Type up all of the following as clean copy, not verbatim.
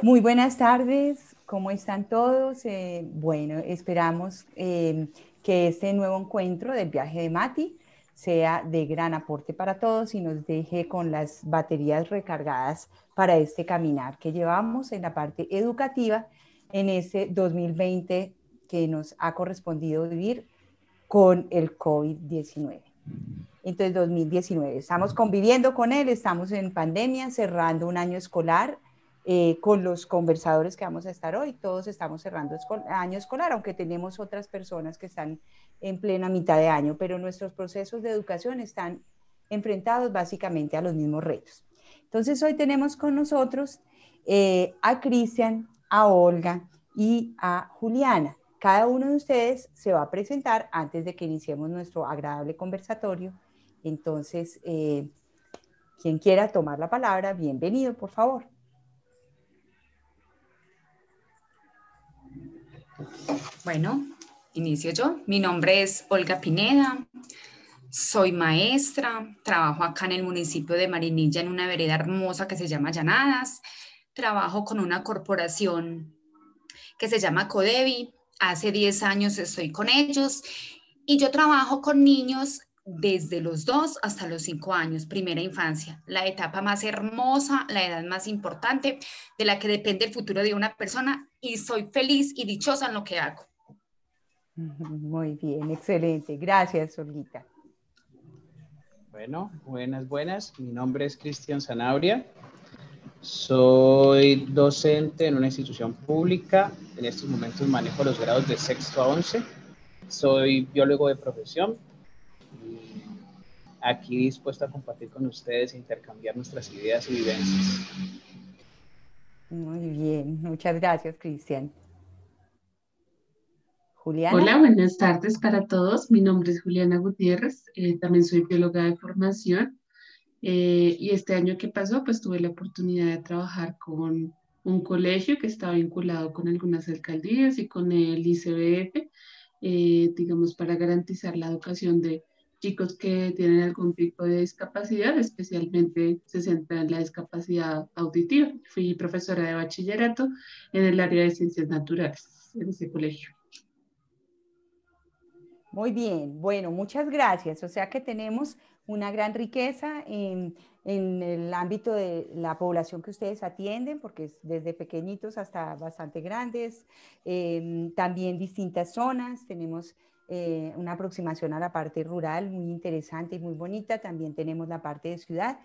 Muy buenas tardes, ¿cómo están todos? Bueno, esperamos que este nuevo encuentro del viaje de Mati sea de gran aporte para todos y nos deje con las baterías recargadas para este caminar que llevamos en la parte educativa en este 2020 que nos ha correspondido vivir con el COVID-19. Entonces, 2019, estamos conviviendo con él, estamos en pandemia, cerrando un año escolar con los conversadores que vamos a estar hoy. Todos estamos cerrando año escolar, aunque tenemos otras personas que están en plena mitad de año, pero nuestros procesos de educación están enfrentados básicamente a los mismos retos. Entonces, hoy tenemos con nosotros a Cristian, a Olga y a Juliana. Cada uno de ustedes se va a presentar antes de que iniciemos nuestro agradable conversatorio. Entonces, quien quiera tomar la palabra, bienvenido, por favor. Bueno, inicio yo. Mi nombre es Olga Pineda, soy maestra, trabajo acá en el municipio de Marinilla en una vereda hermosa que se llama Llanadas. Trabajo con una corporación que se llama Codevi. Hace 10 años estoy con ellos y yo trabajo con niños desde los 2 hasta los 5 años, primera infancia, la etapa más hermosa, la edad más importante de la que depende el futuro de una persona y soy feliz y dichosa en lo que hago. Muy bien, excelente. Gracias, Olguita. Bueno, buenas. Mi nombre es Cristian Sanabria. Soy docente en una institución pública. En estos momentos manejo los grados de sexto a 11. Soy biólogo de profesión. Y aquí dispuesto a compartir con ustedes e intercambiar nuestras ideas y vivencias. Muy bien, muchas gracias, Cristian. Juliana. Hola, buenas tardes para todos. Mi nombre es Juliana Gutiérrez, también soy bióloga de formación y este año que pasó pues tuve la oportunidad de trabajar con un colegio que está vinculado con algunas alcaldías y con el ICBF, digamos para garantizar la educación de chicos que tienen algún tipo de discapacidad, especialmente se centra en la discapacidad auditiva. Fui profesora de bachillerato en el área de ciencias naturales en ese colegio. Muy bien, bueno, muchas gracias. O sea que tenemos una gran riqueza en el ámbito de la población que ustedes atienden, porque es desde pequeñitos hasta bastante grandes, también distintas zonas, tenemos una aproximación a la parte rural muy interesante y muy bonita, también tenemos la parte de ciudad.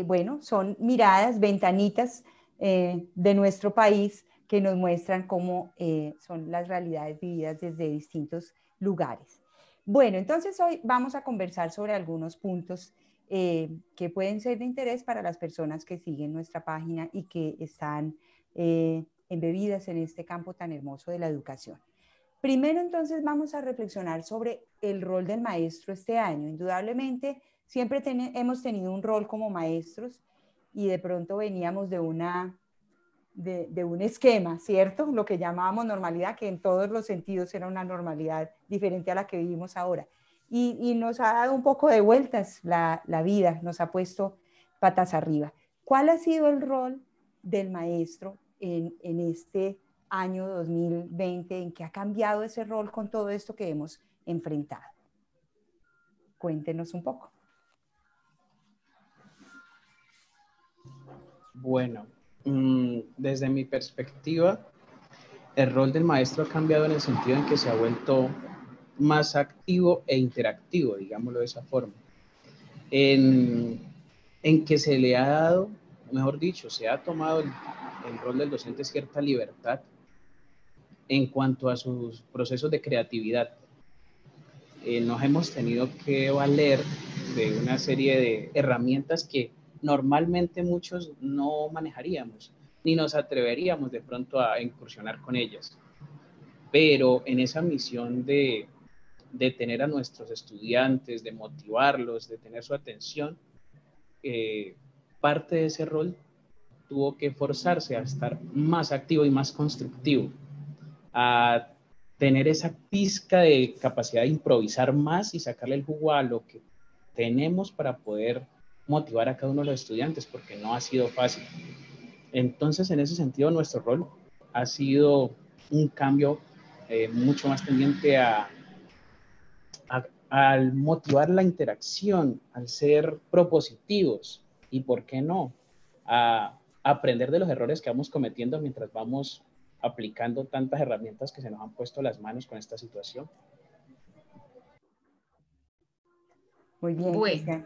Bueno, son miradas, ventanitas de nuestro país que nos muestran cómo son las realidades vividas desde distintos lugares. Bueno, entonces hoy vamos a conversar sobre algunos puntos que pueden ser de interés para las personas que siguen nuestra página y que están embebidas en este campo tan hermoso de la educación. Primero, entonces, vamos a reflexionar sobre el rol del maestro este año. Indudablemente, siempre hemos tenido un rol como maestros y de pronto veníamos de un esquema, ¿cierto? Lo que llamábamos normalidad, que en todos los sentidos era una normalidad diferente a la que vivimos ahora. Y nos ha dado un poco de vueltas la vida, nos ha puesto patas arriba. ¿Cuál ha sido el rol del maestro en este año 2020, en que ha cambiado ese rol con todo esto que hemos enfrentado? Cuéntenos un poco. Bueno, desde mi perspectiva, el rol del maestro ha cambiado en el sentido en que se ha vuelto más activo e interactivo, digámoslo de esa forma, en que se le ha dado, mejor dicho, se ha tomado el rol del docente cierta libertad en cuanto a sus procesos de creatividad. Nos hemos tenido que valer de una serie de herramientas que normalmente muchos no manejaríamos, ni nos atreveríamos de pronto a incursionar con ellas. Pero en esa misión de tener a nuestros estudiantes, de motivarlos, de tener su atención, parte de ese rol tuvo que forzarse a estar más activo y más constructivo, a tener esa pizca de capacidad de improvisar más y sacarle el jugo a lo que tenemos para poder motivar a cada uno de los estudiantes, porque no ha sido fácil. Entonces, en ese sentido, nuestro rol ha sido un cambio mucho más tendiente al motivar la interacción, al ser propositivos y, ¿por qué no?, a aprender de los errores que vamos cometiendo mientras vamos aplicando tantas herramientas que se nos han puesto a las manos con esta situación. Muy bien, Bueno, Cristian.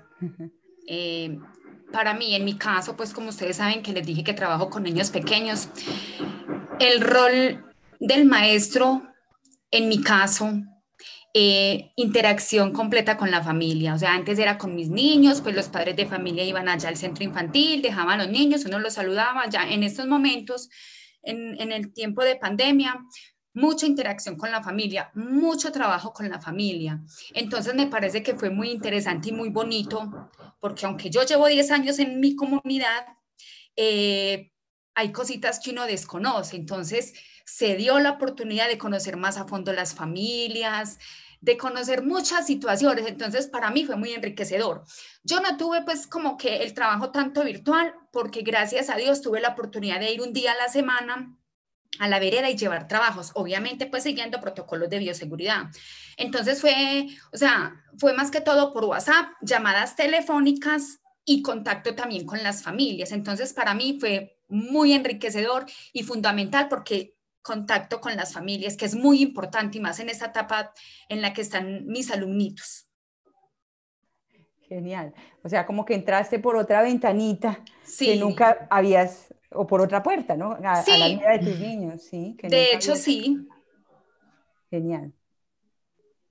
para mí, en mi caso, pues como ustedes saben que les dije que trabajo con niños pequeños, el rol del maestro, en mi caso, interacción completa con la familia. O sea, antes era con mis niños, pues los padres de familia iban allá al centro infantil, dejaban a los niños, uno los saludaba. Ya en estos momentos, en el tiempo de pandemia, mucha interacción con la familia, mucho trabajo con la familia. Entonces me parece que fue muy interesante y muy bonito, porque aunque yo llevo 10 años en mi comunidad, hay cositas que uno desconoce. Entonces se dio la oportunidad de conocer más a fondo las familias, de conocer muchas situaciones. Entonces para mí fue muy enriquecedor. Yo no tuve pues como que el trabajo tanto virtual, porque gracias a Dios tuve la oportunidad de ir un día a la semana a la vereda y llevar trabajos, obviamente pues siguiendo protocolos de bioseguridad. Entonces o sea, fue más que todo por WhatsApp, llamadas telefónicas y contacto también con las familias. Entonces para mí fue muy enriquecedor y fundamental, porque contacto con las familias, que es muy importante y más en esta etapa en la que están mis alumnitos. Genial. O sea, como que entraste por otra ventanita que Sí, nunca habías, o por otra puerta, ¿no? A la sí, vida de tus niños, sí, que de nunca hecho habías. sí. Genial.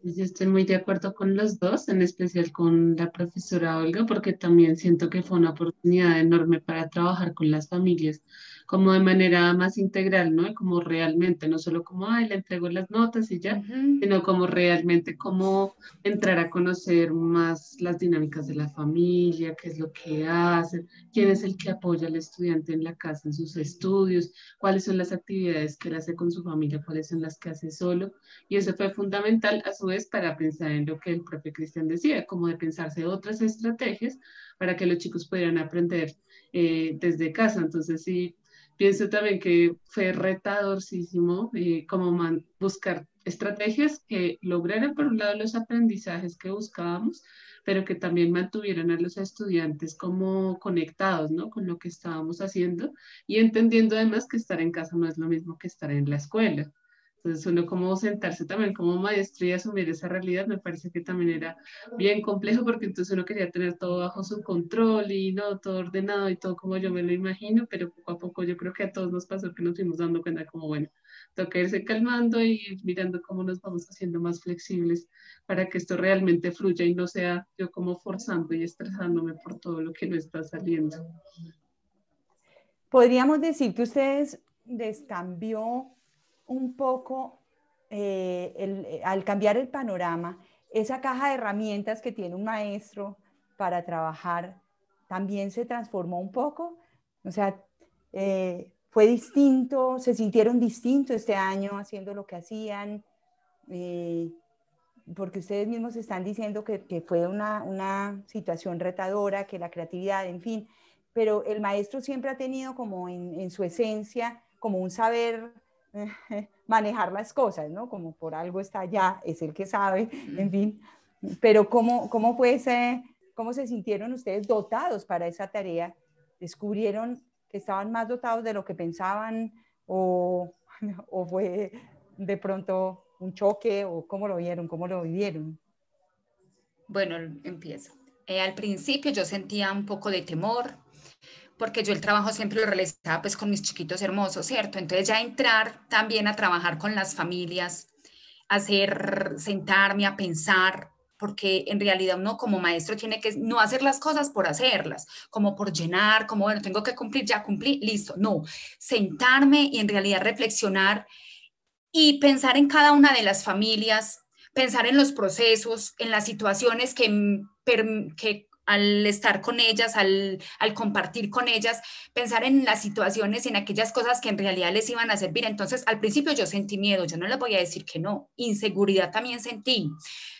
Yo estoy muy de acuerdo con los dos, en especial con la profesora Olga, porque también siento que fue una oportunidad enorme para trabajar con las familias, como de manera más integral, ¿no? Como realmente, no solo como, ay, le entrego las notas y ya, Uh-huh. sino como realmente, como entrar a conocer más las dinámicas de la familia, qué es lo que hacen, quién es el que apoya al estudiante en la casa, en sus estudios, cuáles son las actividades que él hace con su familia, cuáles son las que hace solo. Y eso fue fundamental a su vez para pensar en lo que el propio Cristian decía, como de pensarse otras estrategias para que los chicos pudieran aprender desde casa. Entonces sí, pienso también que fue retadorcísimo como buscar estrategias que lograran por un lado los aprendizajes que buscábamos, pero que también mantuvieran a los estudiantes como conectados, ¿no? Con lo que estábamos haciendo y entendiendo además que estar en casa no es lo mismo que estar en la escuela. Entonces, uno como sentarse también como maestro y asumir esa realidad me parece que también era bien complejo, porque entonces uno quería tener todo bajo su control y no todo ordenado y todo como yo me lo imagino, pero poco a poco yo creo que a todos nos pasó que nos fuimos dando cuenta como, bueno, toca irse calmando y ir mirando cómo nos vamos haciendo más flexibles para que esto realmente fluya y no sea yo como forzando y estresándome por todo lo que no está saliendo. Podríamos decir que ustedes les cambió un poco, al cambiar el panorama, esa caja de herramientas que tiene un maestro para trabajar, también se transformó un poco. O sea, fue distinto, se sintieron distintos este año haciendo lo que hacían, eh, porque ustedes mismos están diciendo que fue una situación retadora, que la creatividad, en fin, pero el maestro siempre ha tenido como en su esencia, como un saber manejar las cosas, ¿no? Como por algo está allá, es el que sabe, en fin. Pero ¿cómo fue cómo se sintieron ustedes dotados para esa tarea? ¿Descubrieron que estaban más dotados de lo que pensaban o, o fue de pronto un choque o cómo lo vieron, cómo lo vivieron? Bueno, empiezo. Al principio yo sentía un poco de temor, porque yo el trabajo siempre lo realizaba pues con mis chiquitos hermosos, ¿cierto? Entonces ya entrar también a trabajar con las familias, sentarme a pensar, porque en realidad uno como maestro tiene que no hacer las cosas por hacerlas, como por llenar, como bueno, tengo que cumplir, ya cumplí, listo. No, sentarme y en realidad reflexionar y pensar en cada una de las familias, pensar en los procesos, en las situaciones que al estar con ellas, al compartir con ellas, pensar en las situaciones y en aquellas cosas que en realidad les iban a servir. Entonces, al principio yo sentí miedo, yo no les voy a decir que no, inseguridad también sentí,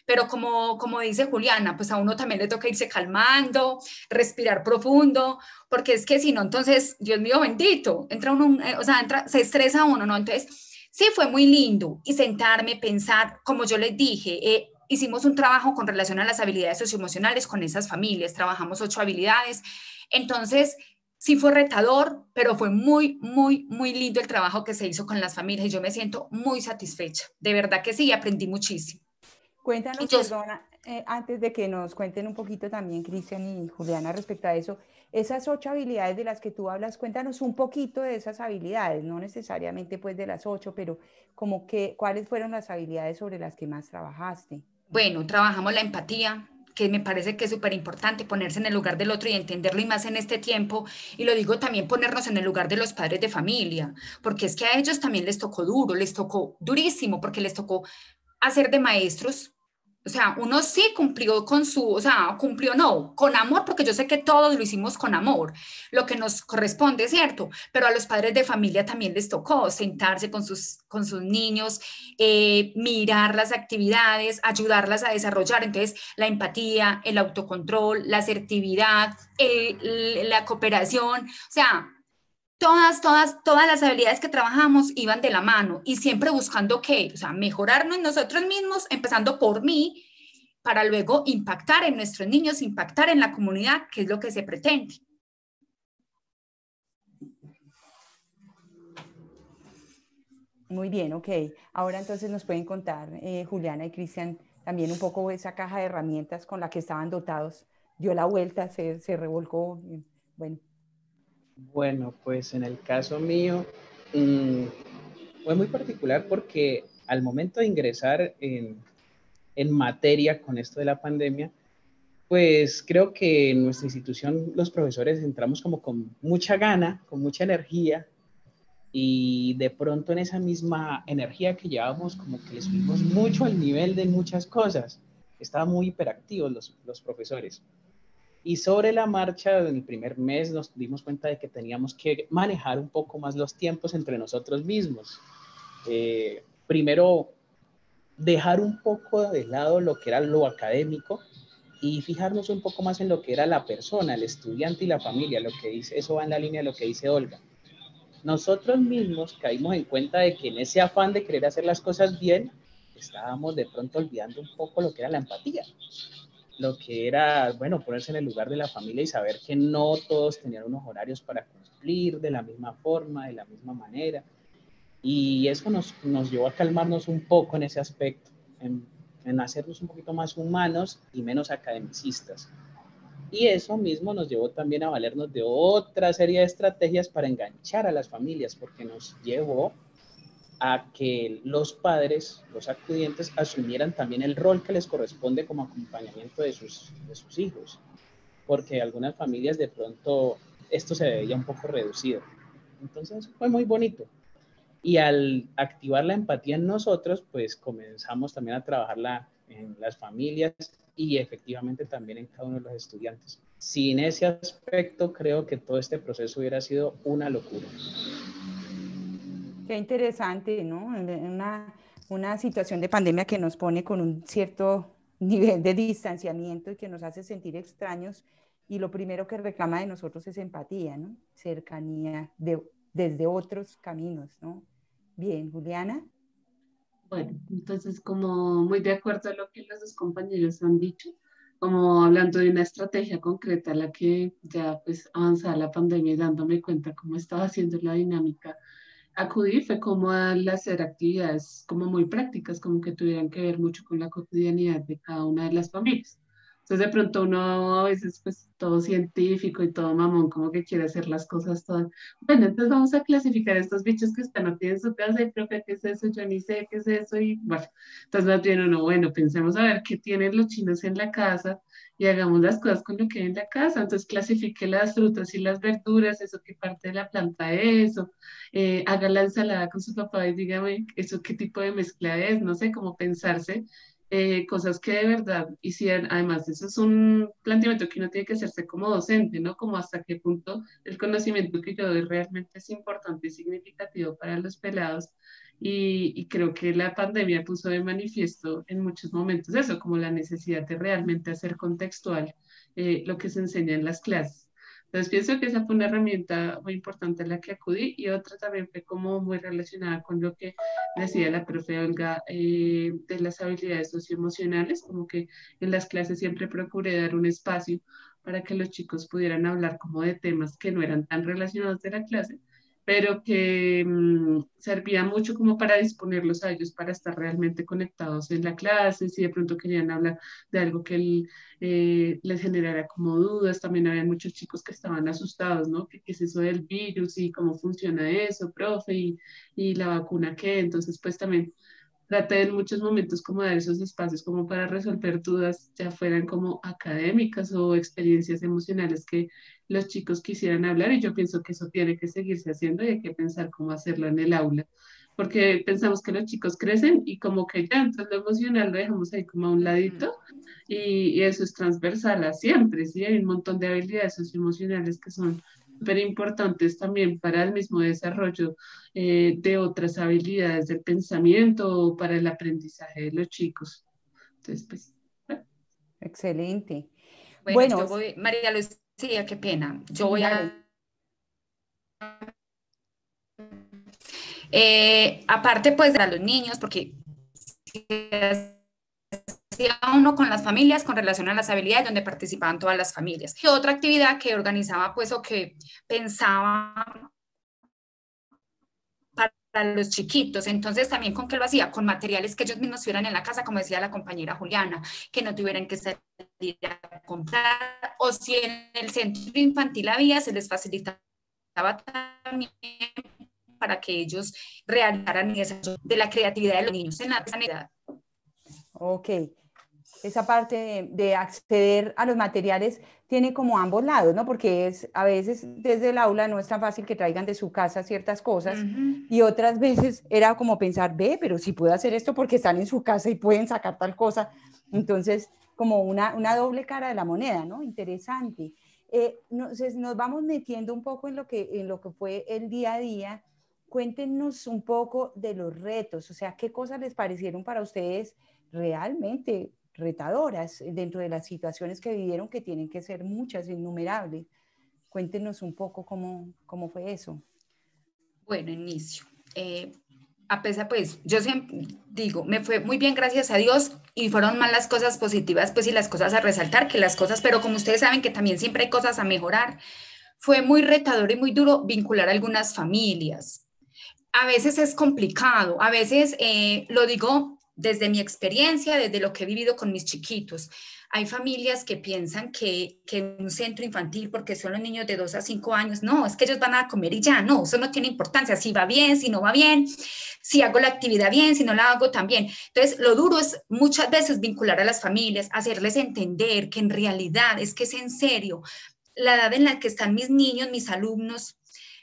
pero como dice Juliana, pues a uno también le toca irse calmando, respirar profundo, porque es que si no, entonces, Dios mío bendito, entra uno, o sea, se estresa uno, ¿no? Entonces, sí, fue muy lindo y sentarme, pensar, como yo les dije, hicimos un trabajo con relación a las habilidades socioemocionales con esas familias, trabajamos 8 habilidades, entonces sí fue retador, pero fue muy, muy, muy lindo el trabajo que se hizo con las familias y yo me siento muy satisfecha, de verdad que sí, aprendí muchísimo. Cuéntanos, Entonces, perdona, antes de que nos cuenten un poquito también, Cristian y Juliana, respecto a eso, esas 8 habilidades de las que tú hablas, cuéntanos un poquito de esas habilidades, no necesariamente pues de las 8, pero como que, ¿cuáles fueron las habilidades sobre las que más trabajaste? bueno, trabajamos la empatía, que me parece que es súper importante ponerse en el lugar del otro y entenderlo y más en este tiempo. Y lo digo también ponernos en el lugar de los padres de familia, porque es que a ellos también les tocó duro, les tocó durísimo, porque les tocó hacer de maestros. O sea, uno sí cumplió con o sea, cumplió no, con amor, porque yo sé que todos lo hicimos con amor, lo que nos corresponde, ¿cierto? Pero a los padres de familia también les tocó sentarse con sus niños, mirar las actividades, ayudarlas a desarrollar. Entonces, la empatía, el autocontrol, la asertividad, la cooperación, o sea, todas las habilidades que trabajamos iban de la mano y siempre buscando qué, o sea, mejorarnos nosotros mismos, empezando por mí, para luego impactar en nuestros niños, impactar en la comunidad, que es lo que se pretende. Muy bien, ok. Ahora entonces nos pueden contar, Juliana y Cristian, también un poco esa caja de herramientas con la que estaban dotados. Dio la vuelta, se revolcó. Bueno. Bueno, pues en el caso mío fue muy particular porque al momento de ingresar en materia con esto de la pandemia, pues creo que en nuestra institución los profesores entramos como con mucha gana, con mucha energía y de pronto en esa misma energía que llevábamos como que le subimos mucho al nivel de muchas cosas. Estaban muy hiperactivos los profesores. Y sobre la marcha, en el primer mes nos dimos cuenta de que teníamos que manejar un poco más los tiempos entre nosotros mismos. Primero, dejar un poco de lado lo que era lo académico y fijarnos un poco más en lo que era la persona, el estudiante y la familia, lo que dice, eso va en la línea de lo que dice Olga. Nosotros mismos caímos en cuenta de que en ese afán de querer hacer las cosas bien, estábamos de pronto olvidando un poco lo que era la empatía, lo que era, bueno, ponerse en el lugar de la familia y saber que no todos tenían unos horarios para cumplir de la misma forma, de la misma manera. Y eso nos llevó a calmarnos un poco en ese aspecto, en hacernos un poquito más humanos y menos academicistas. Y eso mismo nos llevó también a valernos de otra serie de estrategias para enganchar a las familias, porque nos llevó a que los padres, los acudientes, asumieran también el rol que les corresponde como acompañamiento de sus hijos, porque algunas familias de pronto esto se veía un poco reducido. Entonces fue muy bonito. Y al activar la empatía en nosotros, pues comenzamos también a trabajarla en las familias y efectivamente también en cada uno de los estudiantes. Sin ese aspecto, creo que todo este proceso hubiera sido una locura. Qué interesante, ¿no? Una situación de pandemia que nos pone con un cierto nivel de distanciamiento y que nos hace sentir extraños. Y lo primero que reclama de nosotros es empatía, ¿no? Cercanía desde otros caminos, ¿no? Bien, Juliana. Bueno, entonces como muy de acuerdo a lo que los dos compañeros han dicho, como hablando de una estrategia concreta a la que ya pues avanzada la pandemia y dándome cuenta cómo estaba haciendo la dinámica, acudí fue como al hacer actividades como muy prácticas, como que tuvieran que ver mucho con la cotidianidad de cada una de las familias. Entonces de pronto uno a veces pues todo científico y todo mamón, como que quiere hacer las cosas todas. Bueno, entonces vamos a clasificar estos bichos que están aquí en su casa y profe, ¿qué es eso? Yo ni sé qué es eso y bueno, entonces más bien uno, bueno, pensemos a ver qué tienen los chinos en la casa y hagamos las cosas con lo que hay en la casa. Entonces clasifique las frutas y las verduras, eso qué parte de la planta es, o haga la ensalada con su papá y dígame eso qué tipo de mezcla es, no sé, cómo pensarse cosas que de verdad hicieran. Además, eso es un planteamiento que uno tiene que hacerse como docente, ¿no? Como hasta qué punto el conocimiento que yo doy realmente es importante y significativo para los pelados. Y creo que la pandemia puso de manifiesto en muchos momentos eso, como la necesidad de realmente hacer contextual lo que se enseña en las clases. Entonces pienso que esa fue una herramienta muy importante a la que acudí y otra también fue como muy relacionada con lo que decía la profe Olga de las habilidades socioemocionales, como que en las clases siempre procuré dar un espacio para que los chicos pudieran hablar como de temas que no eran tan relacionados de la clase, pero que servían mucho como para disponerlos a ellos para estar realmente conectados en la clase, si de pronto querían hablar de algo que les generara como dudas. También había muchos chicos que estaban asustados, ¿no? ¿Qué es eso del virus y cómo funciona eso, profe? Y la vacuna qué. Entonces, pues también traté en muchos momentos como dar esos espacios como para resolver dudas, ya fueran como académicas o experiencias emocionales que los chicos quisieran hablar, y yo pienso que eso tiene que seguirse haciendo y hay que pensar cómo hacerlo en el aula, porque pensamos que los chicos crecen y como que ya, entonces lo emocional lo dejamos ahí como a un Ujú. ladito, y eso es transversal a siempre, ¿sí? Hay un montón de habilidades socioemocionales que son súper importantes también para el mismo desarrollo de otras habilidades del pensamiento o para el aprendizaje de los chicos. Entonces, pues, bueno, Excelente. Bueno, Bueno, yo voy, María Lucía, qué pena. Yo voy dale. a aparte pues de a los niños, porque hacía uno con las familias con relación a las habilidades donde participaban todas las familias. Y otra actividad que organizaba pues o que pensaba para los chiquitos. Entonces, también con qué lo hacía, con materiales que ellos mismos tuvieran en la casa, como decía la compañera Juliana, que no tuvieran que salir a comprar, o si en el centro infantil había, se les facilitaba también para que ellos realizaran eso de la creatividad de los niños en la edad. Ok. Esa parte de acceder a los materiales tiene como ambos lados, ¿no? Porque es, a veces desde el aula no es tan fácil que traigan de su casa ciertas cosas y otras veces era como pensar, ve, pero si puedo hacer esto porque están en su casa y pueden sacar tal cosa. Entonces, como una doble cara de la moneda, ¿no? Interesante. Nos vamos metiendo un poco en lo que fue el día a día. Cuéntenos un poco de los retos, o sea, qué cosas les parecieron para ustedes realmente retadoras dentro de las situaciones que vivieron, que tienen que ser muchas, innumerables. Cuéntenos un poco cómo fue eso. Bueno, inicio. A pesar, pues, yo siempre digo, me fue muy bien, gracias a Dios, y fueron más las cosas positivas, pues, y las cosas a resaltar que las cosas, pero como ustedes saben que también siempre hay cosas a mejorar, fue muy retador y muy duro vincular a algunas familias. A veces es complicado, a veces lo digo desde mi experiencia, desde lo que he vivido con mis chiquitos. Hay familias que piensan que un centro infantil, porque son los niños de 2 a 5 años, no, es que ellos van a comer y ya, no, eso no tiene importancia, si va bien, si no va bien, si hago la actividad bien, si no la hago también. Entonces, lo duro es muchas veces vincular a las familias, hacerles entender que en realidad es que es en serio la edad en la que están mis niños, mis alumnos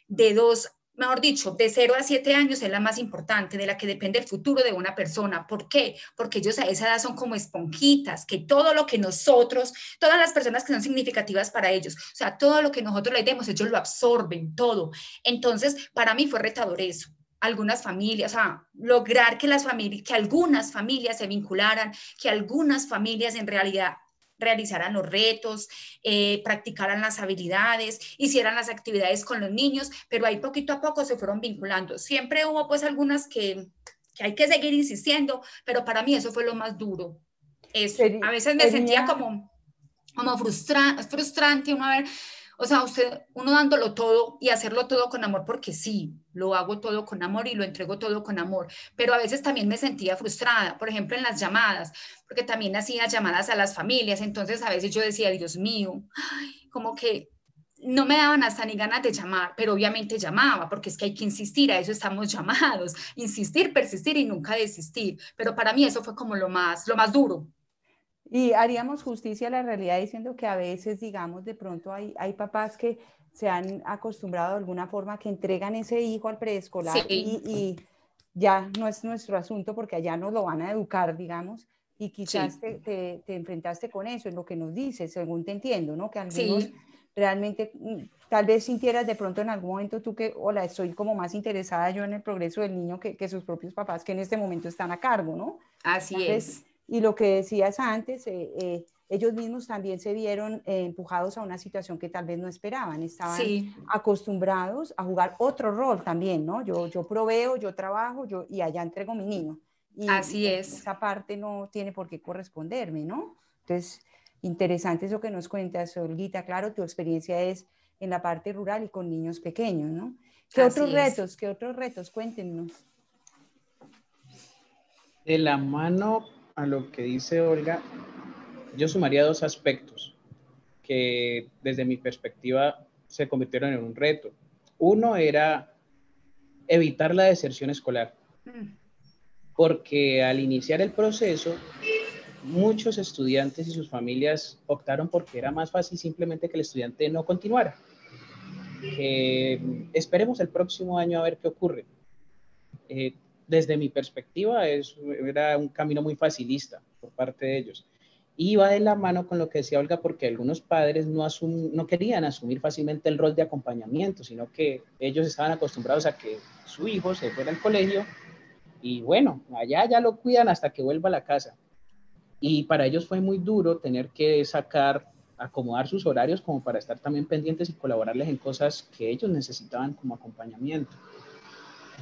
de 2, mejor dicho, de 0 a 7 años es la más importante, de la que depende el futuro de una persona. ¿Por qué? Porque ellos a esa edad son como esponjitas, que todo lo que nosotros, todas las personas que son significativas para ellos, o sea, todo lo que nosotros les demos, ellos lo absorben todo. Entonces, para mí fue retador eso. Algunas familias, o sea, lograr que que algunas familias se vincularan, que algunas familias en realidad realizaran los retos, practicaran las habilidades, hicieran las actividades con los niños, pero ahí poquito a poco se fueron vinculando. Siempre hubo pues algunas que hay que seguir insistiendo, pero para mí eso fue lo más duro. Eso, a veces me sentía Sería, como frustrante uno ver, o sea, uno dándolo todo y hacerlo todo con amor, porque sí, lo hago todo con amor y lo entrego todo con amor, pero a veces también me sentía frustrada, por ejemplo, en las llamadas, porque también hacía llamadas a las familias, entonces a veces yo decía, Dios mío, como que no me daban hasta ni ganas de llamar, pero obviamente llamaba, porque es que hay que insistir, a eso estamos llamados, insistir, persistir y nunca desistir, pero para mí eso fue como lo más duro. y haríamos justicia a la realidad diciendo que a veces, digamos, de pronto hay papás que se han acostumbrado de alguna forma que entregan ese hijo al preescolar Sí. y ya no es nuestro asunto porque allá nos lo van a educar, digamos, y Sí, quizás te enfrentaste con eso, en lo que nos dices, según te entiendo, ¿no? Que algunos sí, realmente, tal vez sintieras de pronto en algún momento tú que, hola, estoy como más interesada yo en el progreso del niño que sus propios papás que en este momento están a cargo, ¿no? así Tal vez, es. y lo que decías antes, ellos mismos también se vieron empujados a una situación que tal vez no esperaban, estaban Sí, acostumbrados a jugar otro rol también, ¿no? Yo proveo, yo trabajo, y allá entrego mi niño. así Y es. esa parte no tiene por qué corresponderme, ¿no? Entonces, interesante eso que nos cuentas, Olguita. Claro, tu experiencia es en la parte rural y con niños pequeños, ¿no? ¿Qué otros Así es. retos? ¿Qué otros retos? Cuéntenos. De la mano a lo que dice Olga, yo sumaría dos aspectos que desde mi perspectiva se convirtieron en un reto. Uno era evitar la deserción escolar, Mm, porque al iniciar el proceso, muchos estudiantes y sus familias optaron porque era más fácil simplemente que el estudiante no continuara, que esperemos el próximo año a ver qué ocurre. Eh, Desde mi perspectiva, era un camino muy facilista por parte de ellos. Y va de la mano con lo que decía Olga, porque algunos padres no querían asumir fácilmente el rol de acompañamiento, sino que ellos estaban acostumbrados a que su hijo se fuera al colegio y bueno, allá ya lo cuidan hasta que vuelva a la casa. Y para ellos fue muy duro tener que acomodar sus horarios como para estar también pendientes y colaborarles en cosas que ellos necesitaban como acompañamiento.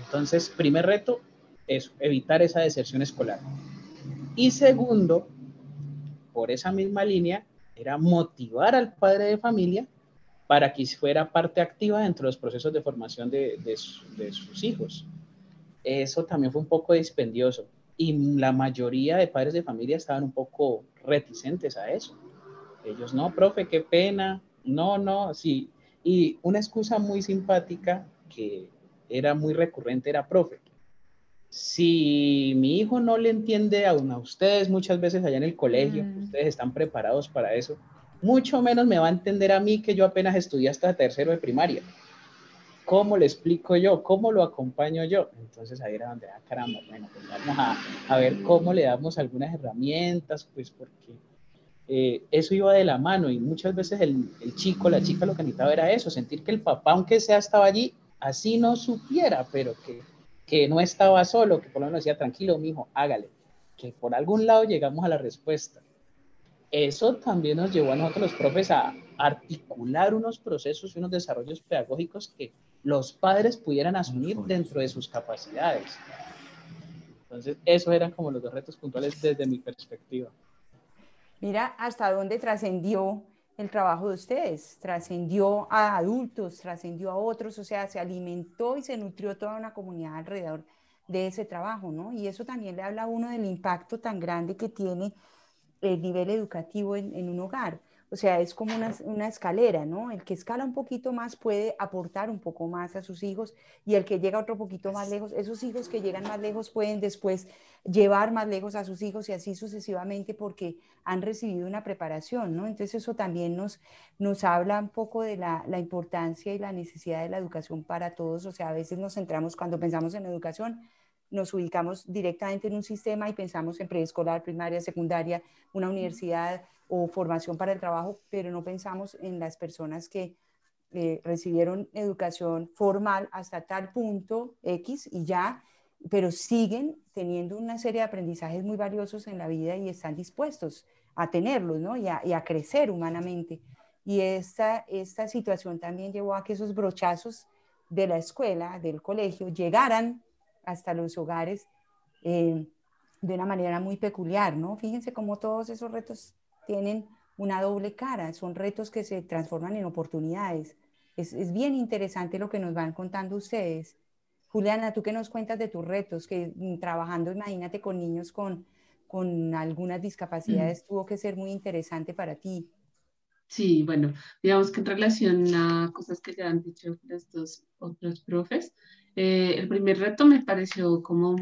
Entonces, primer reto es evitar esa deserción escolar. Y segundo, por esa misma línea, era motivar al padre de familia para que fuera parte activa dentro de los procesos de formación de sus hijos. Eso también fue un poco dispendioso y la mayoría de padres de familia estaban un poco reticentes a eso. Ellos, no, profe, qué pena, no, no, sí. Y una excusa muy simpática que era muy recurrente era, profe, si mi hijo no le entiende a ustedes muchas veces allá en el colegio, mm, ustedes están preparados para eso, mucho menos me va a entender a mí que yo apenas estudié hasta tercero de primaria. ¿Cómo le explico yo? ¿Cómo lo acompaño yo? Entonces ahí era donde, caramba, bueno, pues vamos a ver cómo le damos algunas herramientas, pues porque eso iba de la mano y muchas veces el chico, la chica lo que necesitaba era eso, sentir que el papá, aunque sea estaba allí, así no supiera, pero que no estaba solo, que por lo menos decía, tranquilo, mijo, hágale, que por algún lado llegamos a la respuesta. Eso también nos llevó a nosotros los profes a articular unos procesos y unos desarrollos pedagógicos que los padres pudieran asumir dentro de sus capacidades. Entonces, esos eran como los dos retos puntuales desde mi perspectiva. Mira hasta dónde trascendió el trabajo de ustedes, trascendió a adultos, trascendió a otros, o sea, se alimentó y se nutrió toda una comunidad alrededor de ese trabajo, ¿no? Y eso también le habla a uno del impacto tan grande que tiene el nivel educativo en un hogar. O sea, es como una escalera, ¿no? El que escala un poquito más puede aportar un poco más a sus hijos y el que llega otro poquito más lejos, esos hijos que llegan más lejos pueden después llevar más lejos a sus hijos y así sucesivamente porque han recibido una preparación, ¿no? Entonces eso también nos habla un poco de la importancia y la necesidad de la educación para todos. O sea, a veces nos centramos cuando pensamos en educación, nos ubicamos directamente en un sistema y pensamos en preescolar, primaria, secundaria, una universidad o formación para el trabajo, pero no pensamos en las personas que recibieron educación formal hasta tal punto X y ya, pero siguen teniendo una serie de aprendizajes muy valiosos en la vida y están dispuestos a tenerlos, ¿no? Y a crecer humanamente. Y esta situación también llevó a que esos brochazos de la escuela, del colegio, llegaran hasta los hogares eh, de una manera muy peculiar, ¿no? Fíjense cómo todos esos retos tienen una doble cara, son retos que se transforman en oportunidades. Es bien interesante lo que nos van contando ustedes. Juliana, ¿tú qué nos cuentas de tus retos? Que trabajando, imagínate, con niños con algunas Mm. discapacidades, tuvo que ser muy interesante para ti. Sí, bueno, digamos que en relación a cosas que ya han dicho estos otros profes, el primer reto me pareció como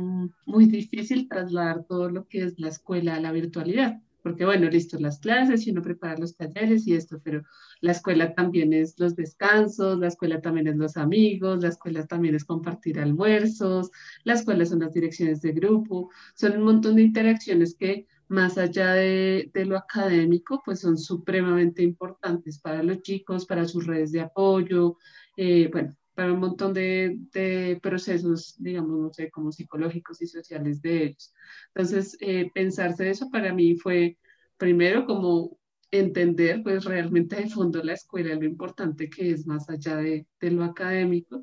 muy difícil trasladar todo lo que es la escuela a la virtualidad, porque bueno, listo, las clases y uno prepara los talleres y esto, pero la escuela también es los descansos, la escuela también es los amigos, la escuela también es compartir almuerzos, la escuela son las direcciones de grupo, son un montón de interacciones que más allá de lo académico, pues son supremamente importantes para los chicos, para sus redes de apoyo, bueno, para un montón de procesos, digamos, no sé, como psicológicos y sociales de ellos. Entonces, pensarse eso para mí fue primero como entender pues realmente de fondo la escuela, lo importante que es más allá de lo académico.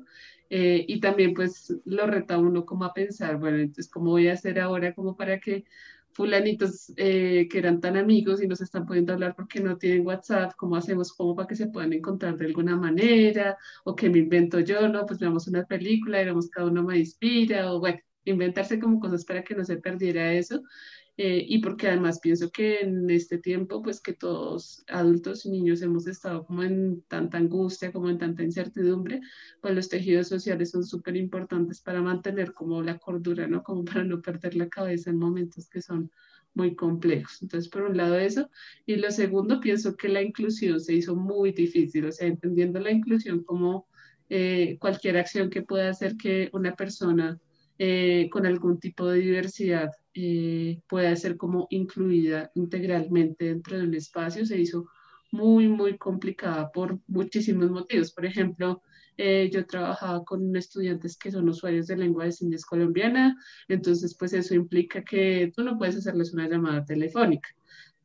Y también pues lo reta a uno como a pensar, bueno, entonces, ¿cómo voy a hacer ahora como para que fulanitos que eran tan amigos y no se están pudiendo hablar porque no tienen WhatsApp, cómo hacemos como para que se puedan encontrar de alguna manera? O que me invento yo, ¿no? Pues veamos una película, digamos, cada uno me inspira, o bueno, inventarse como cosas para que no se perdiera eso. Y porque además pienso que en este tiempo, pues que todos adultos y niños hemos estado como en tanta angustia, como en tanta incertidumbre, pues los tejidos sociales son súper importantes para mantener como la cordura, ¿no? Como para no perder la cabeza en momentos que son muy complejos. Entonces, por un lado eso. Y lo segundo, pienso que la inclusión se hizo muy difícil, o sea, entendiendo la inclusión como cualquier acción que pueda hacer que una persona con algún tipo de diversidad pueda ser como incluida integralmente dentro de un espacio, se hizo muy, muy complicada por muchísimos motivos. Por ejemplo, yo trabajaba con estudiantes que son usuarios de lengua de señas colombiana, entonces pues eso implica que tú no puedes hacerles una llamada telefónica.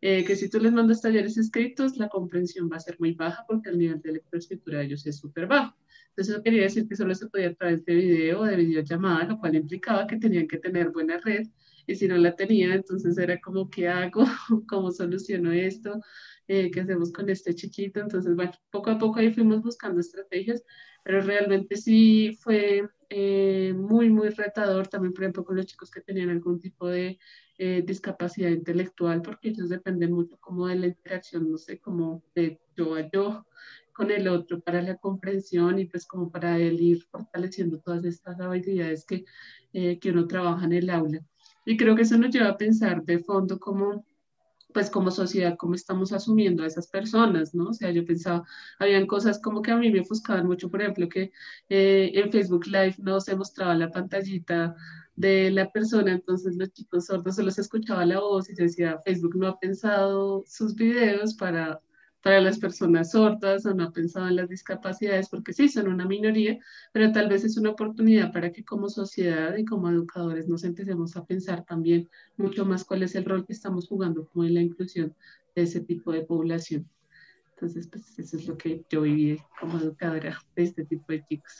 Que si tú les mandas talleres escritos, la comprensión va a ser muy baja porque el nivel de lectoescritura de ellos es súper bajo. Entonces eso quería decir que solo se podía a través de video o de videollamada, lo cual implicaba que tenían que tener buena red y si no la tenían, entonces era como, ¿qué hago? ¿Cómo soluciono esto? ¿Qué hacemos con este chiquito? Entonces, bueno, poco a poco ahí fuimos buscando estrategias, pero realmente sí fue muy, muy retador también, por ejemplo, con los chicos que tenían algún tipo de discapacidad intelectual, porque ellos dependen mucho como de la interacción, no sé, como de yo a yo con el otro para la comprensión y pues como para él ir fortaleciendo todas estas habilidades que uno trabaja en el aula. Y creo que eso nos lleva a pensar de fondo cómo pues como sociedad, cómo estamos asumiendo a esas personas, ¿no? O sea, yo pensaba, habían cosas como que a mí me ofuscaban mucho, por ejemplo, que en Facebook Live no se mostraba la pantallita de la persona, entonces los chicos sordos solo se escuchaba la voz y yo decía, Facebook no ha pensado sus videos para las personas sordas o no ha pensado en las discapacidades, porque sí, son una minoría, pero tal vez es una oportunidad para que como sociedad y como educadores nos empecemos a pensar también mucho más cuál es el rol que estamos jugando como en la inclusión de ese tipo de población. Entonces, pues eso es lo que yo viví como educadora de este tipo de chicos.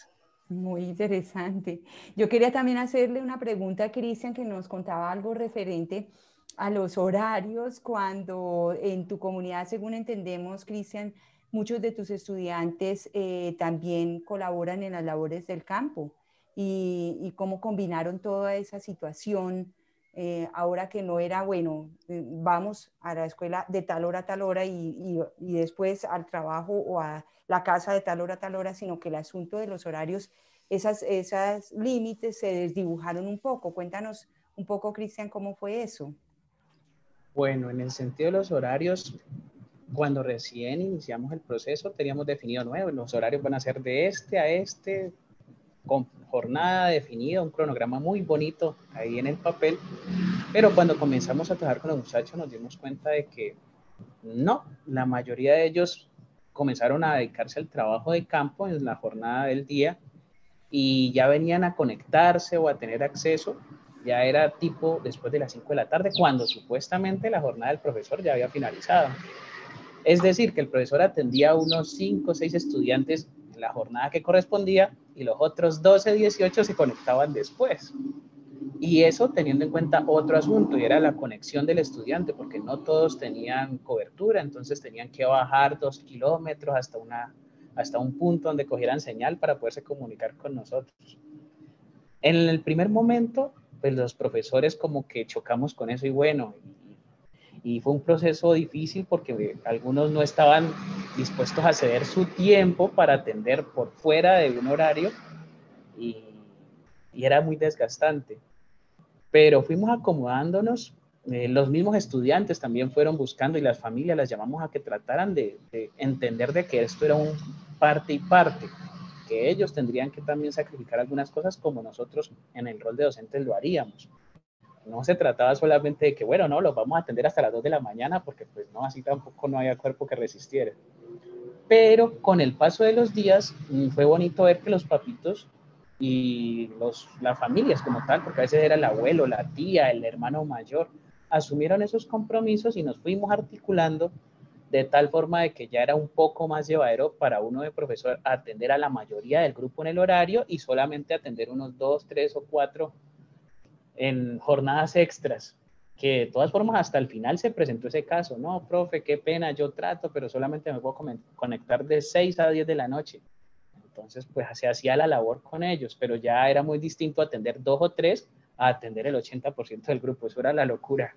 Muy interesante. Yo quería también hacerle una pregunta a Cristian, que nos contaba algo referente a los horarios cuando en tu comunidad, según entendemos, Cristian, muchos de tus estudiantes también colaboran en las labores del campo y cómo combinaron toda esa situación ahora que no era, bueno, vamos a la escuela de tal hora a tal hora y después al trabajo o a la casa de tal hora, sino que el asunto de los horarios, esas límites se desdibujaron un poco. Cuéntanos un poco, Cristian, cómo fue eso. Bueno, en el sentido de los horarios, cuando recién iniciamos el proceso, teníamos definido nuevo, los horarios van a ser de este a este, con jornada definida, un cronograma muy bonito ahí en el papel, pero cuando comenzamos a trabajar con los muchachos nos dimos cuenta de que no, la mayoría de ellos comenzaron a dedicarse al trabajo de campo en la jornada del día y ya venían a conectarse o a tener acceso, ya era tipo después de las 5 de la tarde, cuando supuestamente la jornada del profesor ya había finalizado. Es decir, que el profesor atendía a unos 5 o 6 estudiantes en la jornada que correspondía y los otros 12, 18 se conectaban después. Y eso teniendo en cuenta otro asunto, y era la conexión del estudiante, porque no todos tenían cobertura, entonces tenían que bajar 2 kilómetros hasta un punto donde cogieran señal para poderse comunicar con nosotros. En el primer momento, pues los profesores como que chocamos con eso y bueno, y fue un proceso difícil porque algunos no estaban dispuestos a ceder su tiempo para atender por fuera de un horario y, y era muy desgastante. Pero fuimos acomodándonos, los mismos estudiantes también fueron buscando y las familias las llamamos a que trataran de entender de que esto era un parte y parte, que ellos tendrían que también sacrificar algunas cosas como nosotros en el rol de docentes lo haríamos. No se trataba solamente de que, bueno, no, los vamos a atender hasta las 2 de la mañana, porque pues no, así tampoco no había cuerpo que resistiera. Pero con el paso de los días fue bonito ver que los papitos y las familias como tal, porque a veces era el abuelo, la tía, el hermano mayor, asumieron esos compromisos y nos fuimos articulando de tal forma de que ya era un poco más llevadero para uno de profesor atender a la mayoría del grupo en el horario y solamente atender unos 2, 3 o 4 en jornadas extras, que de todas formas hasta el final se presentó ese caso, no, profe, qué pena, yo trato, pero solamente me puedo conectar de 6 a 10 de la noche. Entonces, pues se hacía la labor con ellos, pero ya era muy distinto atender 2 o 3 a atender el 80% del grupo, eso era la locura.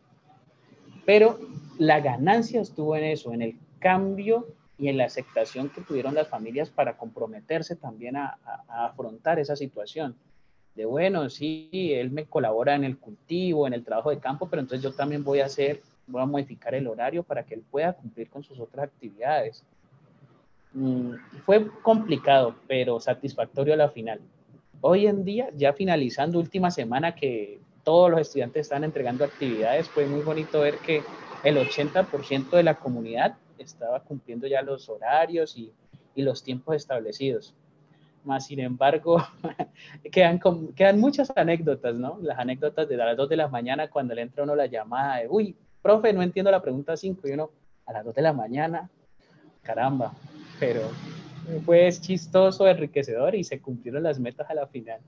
Pero la ganancia estuvo en eso, en el cambio y en la aceptación que tuvieron las familias para comprometerse también a afrontar esa situación. De bueno, sí, él me colabora en el cultivo, en el trabajo de campo, pero entonces yo también voy a modificar el horario para que él pueda cumplir con sus otras actividades. Fue complicado, pero satisfactorio a la final. Hoy en día, ya finalizando última semana que todos los estudiantes están entregando actividades, fue muy bonito ver que el 80% de la comunidad estaba cumpliendo ya los horarios y los tiempos establecidos. Más sin embargo, quedan muchas anécdotas, ¿no? Las anécdotas de las 2 de la mañana cuando le entra uno la llamada de, uy, profe, no entiendo la pregunta 5, y uno a las 2 de la mañana, caramba, pero fue chistoso, enriquecedor y se cumplieron las metas a la final.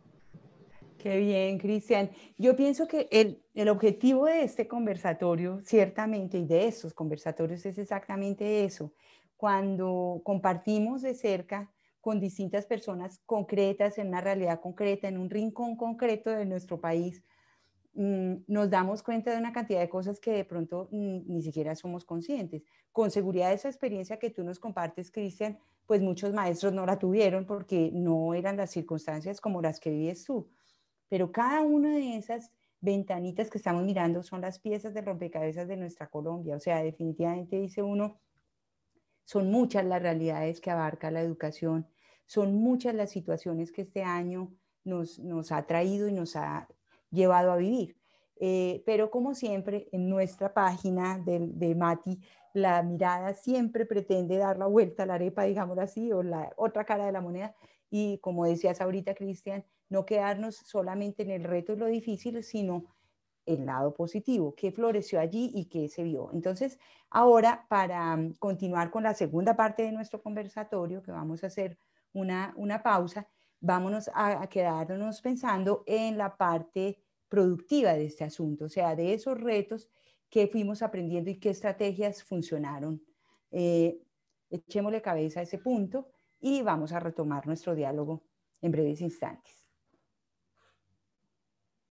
Qué bien, Cristian. Yo pienso que el objetivo de este conversatorio, ciertamente, y de estos conversatorios es exactamente eso. Cuando compartimos de cerca con distintas personas concretas, en una realidad concreta, en un rincón concreto de nuestro país, nos damos cuenta de una cantidad de cosas que de pronto ni siquiera somos conscientes. Con seguridad esa experiencia que tú nos compartes, Cristian, pues muchos maestros no la tuvieron porque no eran las circunstancias como las que vives tú. Pero cada una de esas ventanitas que estamos mirando son las piezas de rompecabezas de nuestra Colombia. O sea, definitivamente dice uno, son muchas las realidades que abarca la educación, son muchas las situaciones que este año nos ha traído y nos ha llevado a vivir. Pero como siempre, en nuestra página de Mati, la mirada siempre pretende dar la vuelta a la arepa, digámoslo así, o la otra cara de la moneda. Y como decías ahorita, Cristian, no quedarnos solamente en el reto y lo difícil, sino el lado positivo, qué floreció allí y qué se vio. Entonces, ahora para continuar con la segunda parte de nuestro conversatorio, que vamos a hacer una pausa, vámonos a quedarnos pensando en la parte productiva de este asunto, o sea, de esos retos que fuimos aprendiendo y qué estrategias funcionaron. Echémosle cabeza a ese punto y vamos a retomar nuestro diálogo en breves instantes.